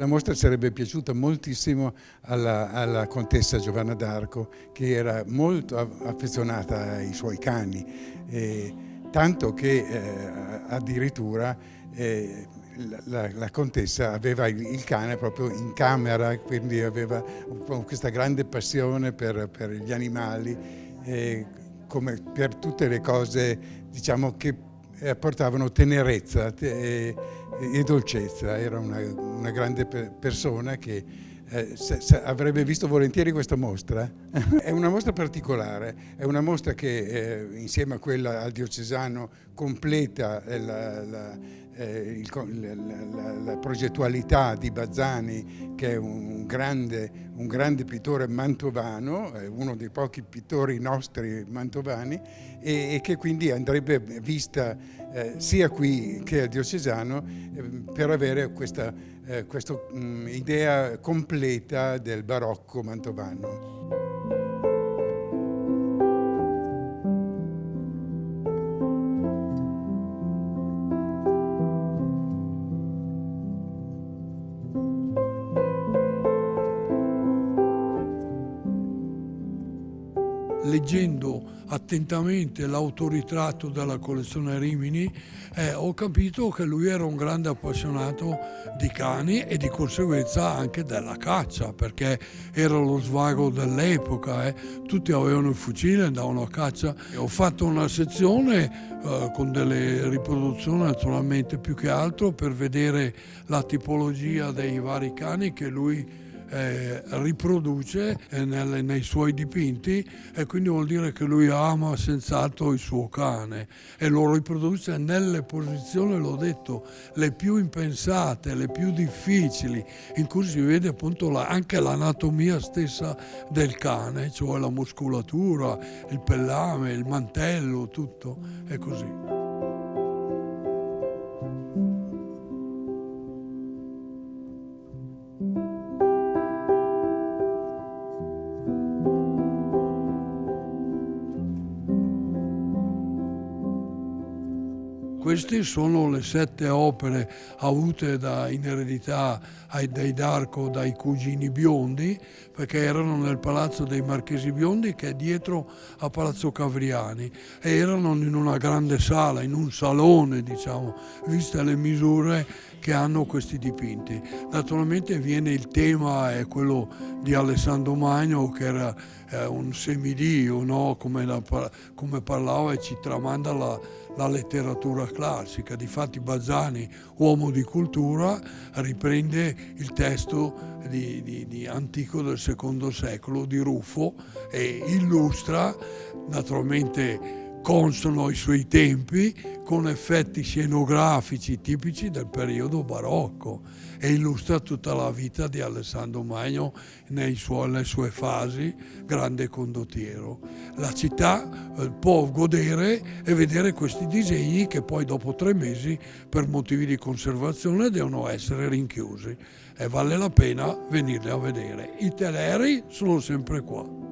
La mostra sarebbe piaciuta moltissimo alla contessa Giovanna d'Arco, che era molto affezionata ai suoi cani, tanto che addirittura la contessa aveva il cane proprio in camera, quindi aveva questa grande passione per gli animali, come per tutte le cose, diciamo, che portavano tenerezza e dolcezza. Era una grande persona che avrebbe visto volentieri questa mostra. È una mostra particolare, è una mostra che insieme a quella al Diocesano completa la progettualità di Bazzani, che è un grande pittore mantovano, uno dei pochi pittori nostri mantovani, e che quindi andrebbe vista sia qui che al Diocesano per avere questa idea completa del barocco mantovano. Leggendo attentamente l'autoritratto della collezione Rimini, ho capito che lui era un grande appassionato di cani e di conseguenza anche della caccia, perché era lo svago dell'epoca, tutti avevano il fucile e andavano a caccia. Ho fatto una sezione con delle riproduzioni, naturalmente, più che altro per vedere la tipologia dei vari cani che lui riproduce nei suoi dipinti, e quindi vuol dire che lui ama senz'altro il suo cane e lo riproduce nelle posizioni, l'ho detto, le più impensate, le più difficili, in cui si vede appunto anche l'anatomia stessa del cane, cioè la muscolatura, il pellame, il mantello, tutto è così. Queste sono le 7 opere avute in eredità dai D'Arco, dai cugini Biondi, perché erano nel Palazzo dei Marchesi Biondi, che è dietro a Palazzo Cavriani, e erano in una grande sala, in un salone, diciamo, viste le misure che hanno questi dipinti. Naturalmente viene il tema, è quello di Alessandro Magno, che era un semidio, no? Come parlava e ci tramanda la letteratura classica. Difatti Bazzani, uomo di cultura, riprende il testo di antico del secondo secolo di Ruffo e illustra, naturalmente consono ai suoi tempi, con effetti scenografici tipici del periodo barocco, e illustra tutta la vita di Alessandro Magno nelle sue fasi, grande condottiero. La città può godere e vedere questi disegni, che poi dopo 3 mesi per motivi di conservazione devono essere rinchiusi, e vale la pena venirli a vedere. I teleri sono sempre qua.